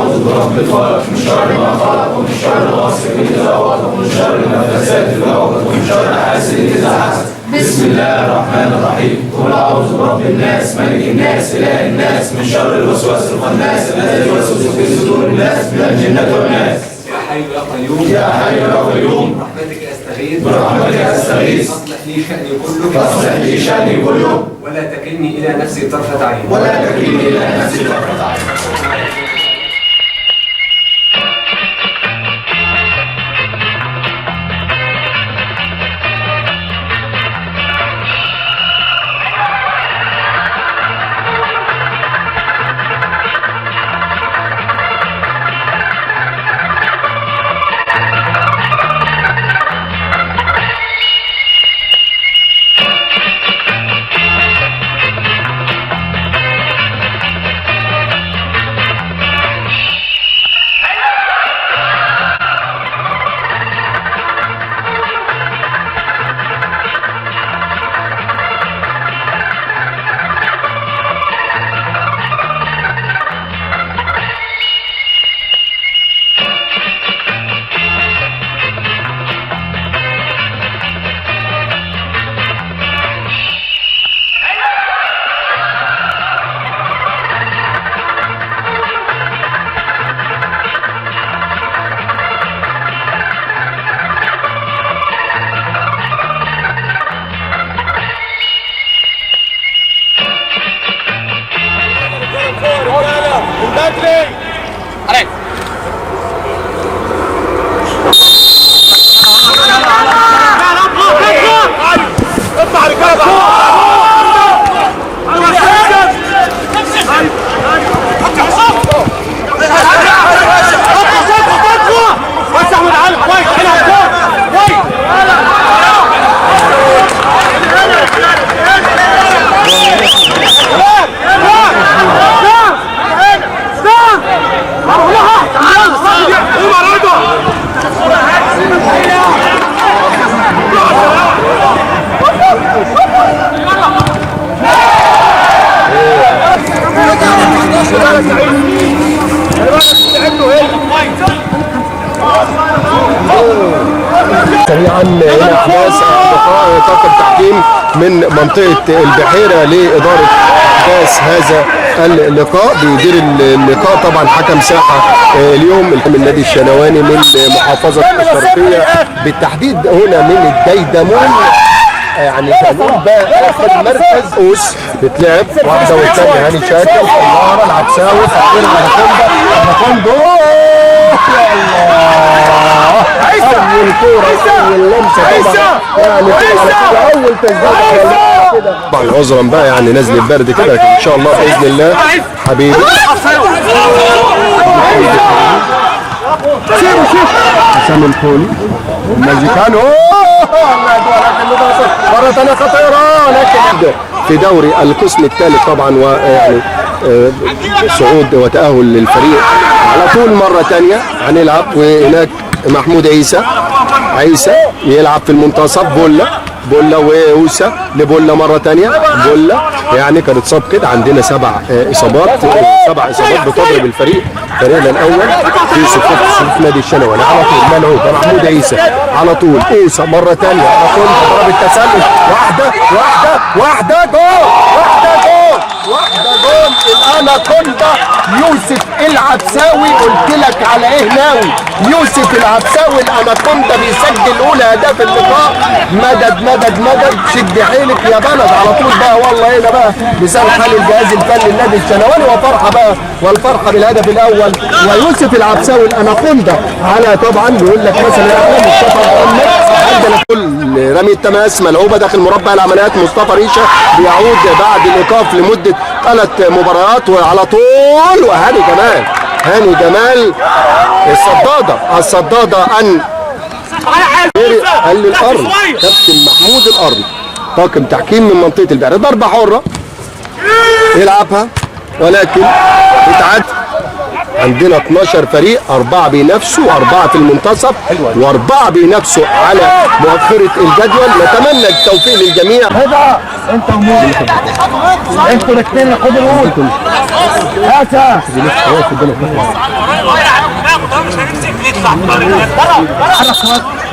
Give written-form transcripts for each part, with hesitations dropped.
أعوذ برب الفلق من شر ما خلق ومن شر غاسق إذا وقب ومن شر النفاثات في العقد ومن شر حاسد إذا حسد. بسم الله الرحمن الرحيم. قل أعوذ برب الناس ملك الناس إله الناس من شر الوسواس الخناس الذي يوسوس في صدور الناس من الجنة والناس. يا حي يا قيوم يا حي يا قيوم برحمتك أستغيث برحمتك أستغيث أصلح لي شأني كله فاصلح لي شأني كله ولا تكلني إلى نفسي طرفة عين ولا تكلني إلى نفسي طرفة عين. سريعا الى احداث طاقم تحكيم من منطقه البحيره لاداره احداث هذا اللقاء. بيدير اللقاء طبعا حكم ساحه اليوم من نادي الشنواني من محافظه الشرقيه بالتحديد هنا من الديدمون. يعني كانوا بقى اخر مركز اوس بتلعب واحده والثانيه هاني شاكر طياره العبساوي فاكرين اناكوندا يا الله اول كوره اول لمسه طبعا يعني اول تسديده كده طبعا عذرا بقى يعني نازل البرد كده لكن ان شاء الله باذن الله حبيبي حسام الخولي الماجيكانو مرة ثانية خطيرة لكن في دوري القسم الثالث طبعا ويعني صعود وتأهل للفريق على طول مرة ثانية هنلعب. وهناك محمود عيسى يلعب في المنتصف بولا وهوسة لبولا مرة تانية بولا يعني كان اتصاب كده. عندنا 7 إصابات بتضرب الفريق فريقنا الأول في صفوف نادي الشنواني. على طول ملعوب محمود عيسى على طول أوسة مرة تانية على طول ضرب التسلل واحدة جول الاناكوندا يوسف العبساوي. قلت لك على ايه ناوي يوسف العبساوي الاناكوندا بيسجل اولى اهداف اللقاء. مدد شد حيلك يا بلد على طول بقى. والله هنا بقى بسبب حال الجهاز الفني النادي الشنواني وفرحه بقى والفرحه بالهدف الاول ويوسف العبساوي الاناكوندا على طبعا بيقول لك مثلا مصطفى محمد. عندنا كل رمي التماس ملعوبه داخل مربع العمليات. مصطفى ريشه بيعود بعد الايقاف لمده 3 مباريات وعلى طول. وهاني جمال الصداده ان قال للارض كابتن محمود الارض طاقم تحكيم من منطقه البحر. ضربه حره يلعبها ولكن اتعاد. عندنا 12 فريق 4 بينافسوا 4 في المنتصف و4 بينافسوا على مؤخره الجدول. نتمنى التوفيق للجميع. انت ومين انتوا الاثنين خدوا الاول هاتها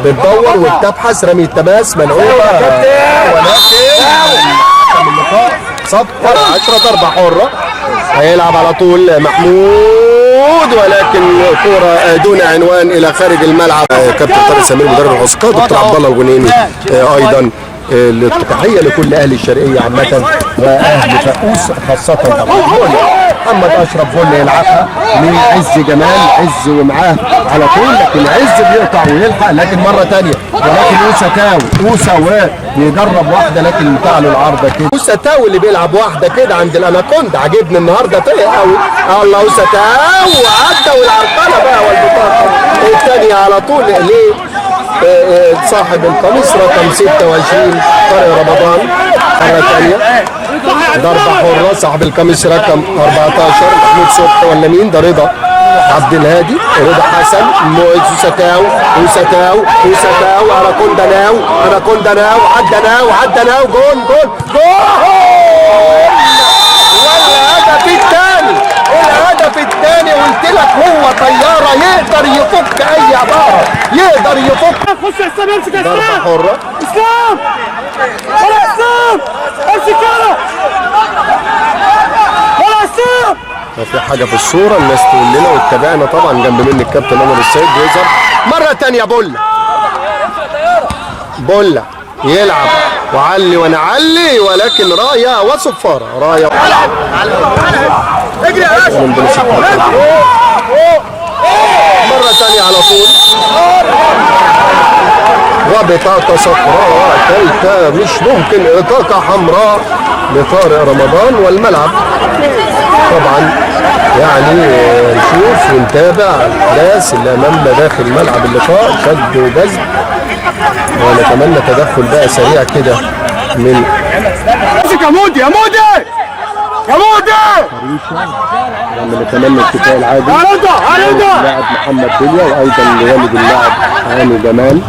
بتدور وبتبحث، رمي التماس ملعوبه ولكن صفر 10 ضربه حره. هيلعب على طول محمود ولكن كوره دون عنوان الى خارج الملعب. كابتن طارق سمير مدرب العسكر، دكتور عبد الله الغنيمي ايضا. تحيه لكل اهل الشرقيه عامه واهل فاقوس خاصه. طبعا محمد اشرف فل يلعبها من عز جمال، عز ومعاه على طول، لكن عز بيقطع ويلحق، لكن مره ثانيه ولكن اوسا ويجرب واحده لكن بتاع له العارضه كده. اوسا تاو اللي بيلعب واحده كده عند الاناكوندا، عجبني النهارده طلع قوي. الله اوسا تاو وعدى والعرقله بقى والبطاقه الثانيه على طول ليه صاحب القميص رقم 26 طارق رمضان. مرة ثانية ضربة حرة، صاحب القميص رقم 14 محمود صبحي ولا مين ده؟ رضا عبد الهادي، رضا حسن، اوساتاو اناكوندا ناو عدى ناو جول والهدف الثاني قلت لك هو طياره يقدر يفك اي عباره، يقدر يفك. خش يا اسلام، امسك يا ضربه اسلام، حره اسلام ولا اسلام، امسك يلا ولا اسلام. ما في حاجه في الصوره الناس تقول لنا واتبعنا طبعا جنب مني الكابتن عمر السيد بيظهر مره ثانيه. بولا يلعب وعلي ونعلي ولكن رايه وصفاره، رايه اجري يا باشا مرة ثانية على طول. وبطاقة صفراء ثالثة مش ممكن، بطاقة حمراء لطارق رمضان والملعب. طبعا يعني نشوف ونتابع الأحداث اللي أمامنا داخل ملعب اللقاء، شد وجذب، ونتمنى تدخل بقى سريع كده من امسك يا مودي يا مودي يا مودي. لما نتمنى الكفاء العادي اللاعب محمد بليا وايضا لوالد اللاعب هاني جمال.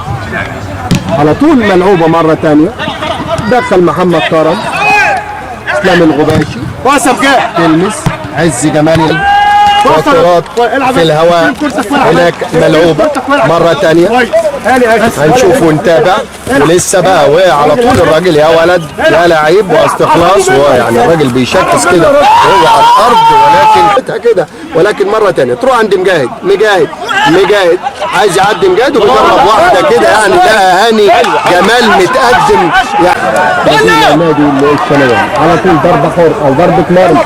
على طول ملعوبه مره ثانيه، دخل محمد كرم، اسلام الغباشي تلمس عز جمال، وترات في الهواء هناك ملعوبه مره ثانيه. هنشوف ونتابع ولسه بقى وقع على طول الراجل يا ولد يا لعيب واستخلاص، ويعني الراجل بيشكس كده هو على الارض ولكن مره ثانيه تروح عند مجاهد عايز يعدي مجاهد وبيجرب واحده كده يعني. لا هاني جمال متقدم يعني نادي الشناوي على طول ضربه حر او ضربه مرمى.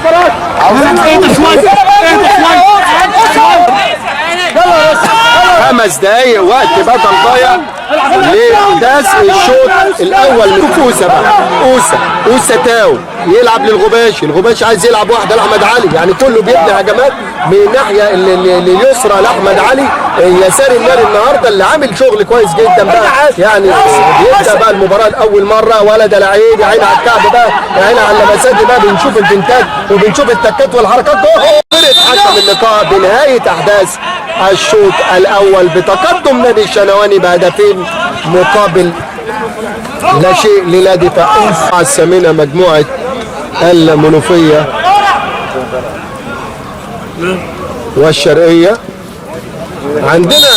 5 دقايق وقت بدل ضايع لإحداث الشوط الأول. اوسا بقى اوسا تاو يلعب الغباشي عايز يلعب واحدة لأحمد علي، يعني كله بيبني هجمات من الناحية اليسرى لأحمد علي يساري النار النهارده اللي عامل شغل كويس جدا بقى، يعني بيبدأ بقى المباراة لأول مرة. ولد لعيب يا عيني على الكعب بقى، يا عيني على اللمسات بقى، بنشوف البنتات وبنشوف التكات والحركات. فرقة حكم اللقاء بنهاية أحداث الشوط الأول بتقدم نادي الشنواني بهدفين مقابل لا شيء لنادي فاقوس. الثامنة مجموعة المنوفية والشرقية. عندنا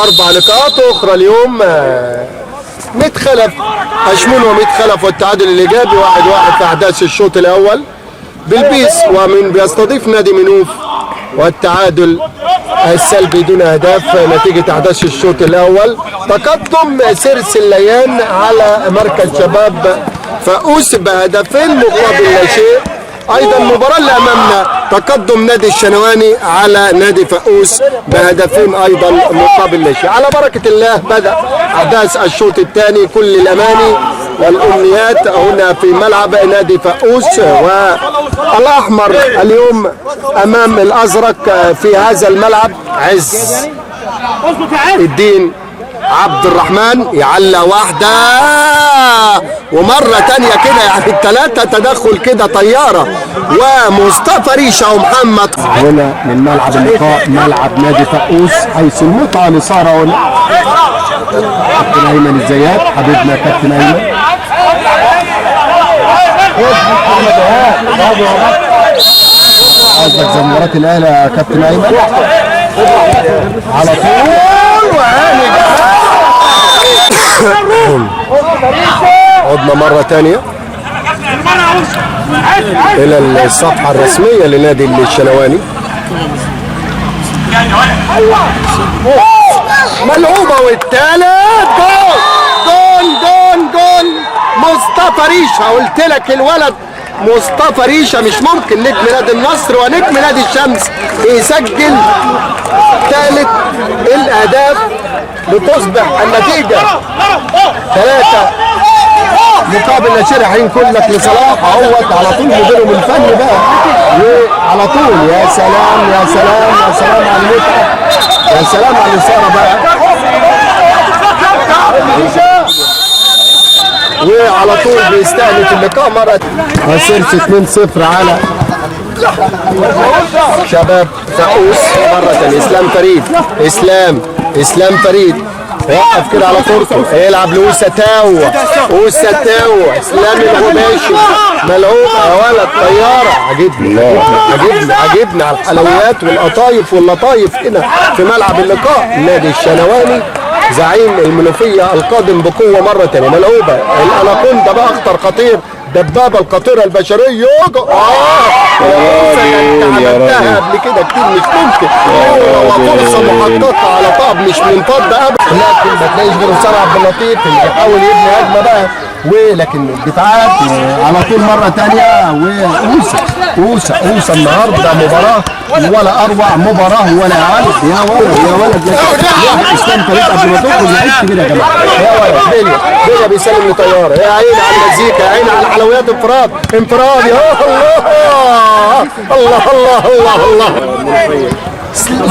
4 نقاط أخرى اليوم، ميت خلف أشمون وميت خلف والتعادل الإيجابي 1-1 في أحداث الشوط الأول بالبيس، ومن بيستضيف نادي منوف والتعادل السلبي دون اهداف نتيجه احداث الشوط الاول. تقدم سيرس الليان على مركز شباب فاقوس بهدفين مقابل لا شيء. ايضا المباراه اللي امامنا تقدم نادي الشنواني على نادي فاقوس بهدفين ايضا مقابل لا شيء. على بركه الله بدا احداث الشوط الثاني، كل الاماني والامنيات هنا في ملعب نادي فاقوس. والاحمر اليوم امام الازرق في هذا الملعب. عز الدين عبد الرحمن يعلق واحده ومره ثانيه كده، يعني الثلاثه تدخل كده طياره، ومصطفى ريشه ومحمد. هنا من ملعب اللقاء ملعب نادي فاقوس حيث المتعه لصار هنا. كابتن ايمن الزيات حبيبنا كابتن ايمن. قصدك زي مباراه الاهلي يا كابتن ايمن؟ على طول وهاني عدنا مرة تانية إلى الصفحة الرسمية لنادي الشنواني. ملعوبة والتالت جول مصطفى ريشة. قلت لك الولد مصطفى ريشة مش ممكن نجم نادي النصر ونجم نادي الشمس يسجل ثالث الاهداف لتصبح النتيجة 3 مقابل نشير. هينكل لك لصلاح اهوت على طول مديرهم الفني بقى وعلى طول. يا سلام يا سلام يا سلام على المتعة، يا سلام على الإثارة بقى. وعلى طول بيستهدف اللقاء مرة. خسرت 2-0 على شباب فاقوس مرة تانية. اسلام فريد وقف كده على كورته يلعب لأوسا تاو. اسلام الغباشي ملعوب يا ولد طيارة. عجبني على الحلويات والقطايف واللطايف هنا في ملعب اللقاء. نادي الشنواني زعيم المنوفية القادم بقوة مرة تانية. ملعوبة الأناكوندا بقى أخطر خطير، دبابة القطيرة البشرية. عملتها قبل كده كتير مش ممكن. فرصة محققة على طاب مش منفضة أبدا، لكن ما تلاقيش غير سامع عبد اللطيف اللي بيحاول يبني هجمة بقى. ولكن الدفاعات على طول مرة تانية. وأوسا النهارده مباراة ولا أروع مباراة ولا ولد. يا ولد لكن اسلام فريد قبل ما تخرج لعبت كده يا جماعة. يا ولد بيليا بيسلم لطيارة. يا عيني على المزيكا، يا عيني على الحلويات. انفراد يا الله.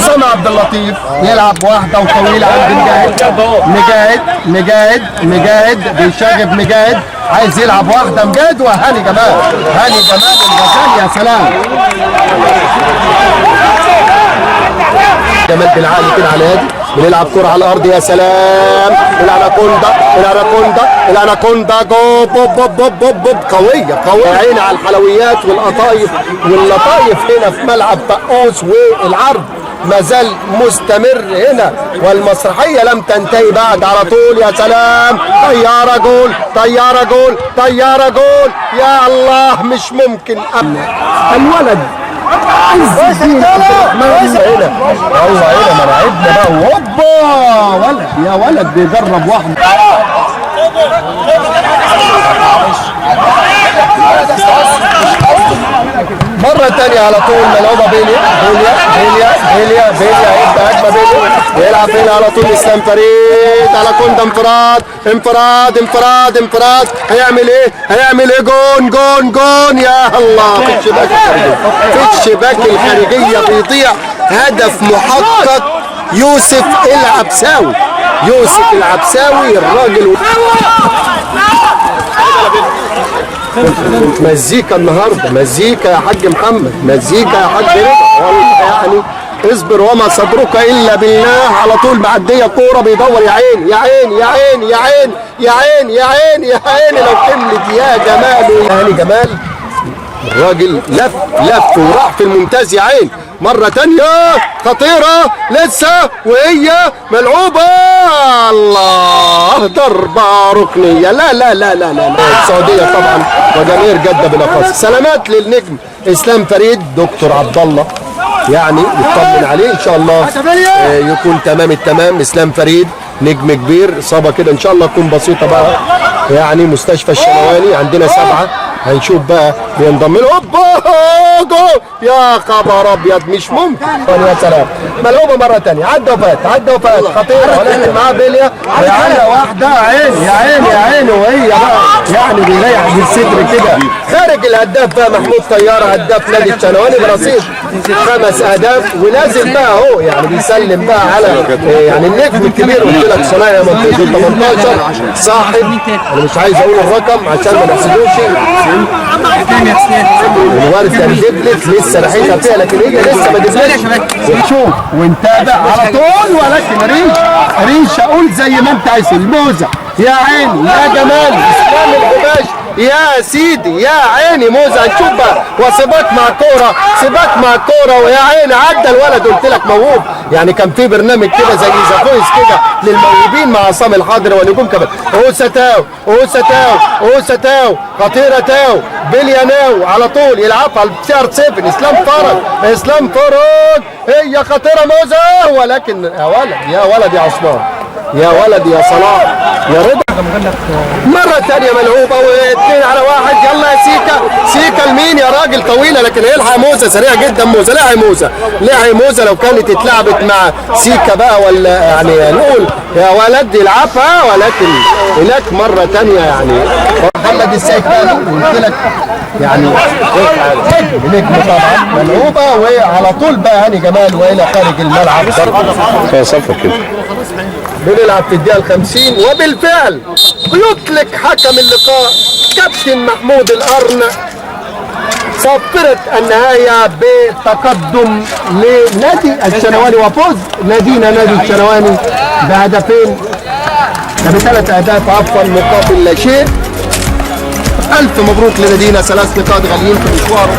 سامع عبد اللطيف يلعب واحدة وطويلة عند مجاهد بيشاغب. مجاهد عايز يلعب واحدة مجاهد وهاني جمال الغزال. يا سلام جمال بالعالي كده على هادي. بنلعب كرة على الأرض. يا سلام الأناكوندا جو بوب قوية. عيني على الحلويات والقطايف واللطايف هنا في ملعب فاقوس. والعرض ما زال مستمر هنا والمسرحية لم تنتهي بعد. على طول يا سلام طيارة جول. يا الله مش ممكن. الولد هنا ملاعبنا بقى. هوبا يا ولد بيجرب واحد. مرة تانية على طول ملعوبة. بيليا يبدأ هجمة. بيليا يلعب هنا على طول. اسلام فريد على كوندا. انفراد. هيعمل ايه؟ جون. يا الله في الشباك الخارجية بيضيع هدف محقق. يوسف العبساوي الراجل. مزيكا النهارده، مزيكا يا حاج محمد، مزيكا يا حاج رضا. والله يعني اصبر وما صبرك الا بالله. على طول معديه كوره بيدور. يا عين لو كملت يا جمال. هاني جمال الراجل لف وراح في الممتاز. يا عين مرة تانية خطيرة لسه وهي ملعوبة. الله ضربة ركنية. لا السعودية طبعا وجماهير جدة بالاخص. سلامات للنجم اسلام فريد. دكتور عبد الله يعني يطمن عليه ان شاء الله يكون تمام التمام. اسلام فريد نجم كبير. اصابة كده ان شاء الله تكون بسيطة بقى. يعني مستشفى الشنواني عندنا 7. هنشوف بقى بينضم له. يا خبر ابيض مش ممكن. يا سلام ملعوبه مره ثانيه. عدى وفات خطيره ولكن معاه بيليا. يا واحده يا عين وهي بقى يعني بيريح بالصدر كده. خارج الهداف بقى محمود طياره هداف نادي الشنواني برصيد 5 أهداف. ونازل بقى اهو يعني بيسلم بقى على يعني النجم الكبير. قلت لك صنايعي منطقه 18 صاحب. انا مش عايز اقول الرقم عشان ما نحسدوش. الورده دبلت لسه ريحتها فيها لكن هي لسه ما دبلتش. نشوف ونتابع على طول. ولكن ريش اقول زي ما انت عايز. الموزه يا عيني يا جمال اسلام الغباش يا سيدي يا عيني موزة. هنشوف بقى وسباق مع كوره، سباق مع كوره ويا عيني عدى الولد. قلت لك موهوب يعني، كان في برنامج كده زي ذا فويس كده للموهوبين مع عصام الحضري ونجوم كمان. اوسا تاو اوسا تاو اوسا تاو خطيره تاو بلياناو على طول يلعبها على CR7 اسلام فرج. اسلام فرج هي خطيره موزة، ولكن يا ولد يا ولد يا عثمان يا ولد يا صلاح يا رضا. مرة تانية ملعوبة واثنين على واحد. يلا يا سيكا، سيكا لمين يا راجل؟ طويلة لكن هيلحق موزة سريع جدا. موزة لعي موزة، لعي موزة. لو كانت اتلعبت مع سيكا بقى ولا يعني نقول يا ولد يلعبها، ولكن هناك مرة تانية يعني محمد السيد تاني قلت لك يعني نجم طبعا ملعوبة وعلى طول بقى هاني جمال والى خارج الملعب. صفر كده بنلعب في الدقيقة 50 وبالفعل بيطلق حكم اللقاء كابتن محمود القرن صفرة النهاية بتقدم لنادي الشنواني وفوز نادينا نادي الشنواني بهدفين ب3 أهداف عفوا مقابل لا شيء. ألف مبروك لنادينا، 3 نقاط غاليين في مشواره.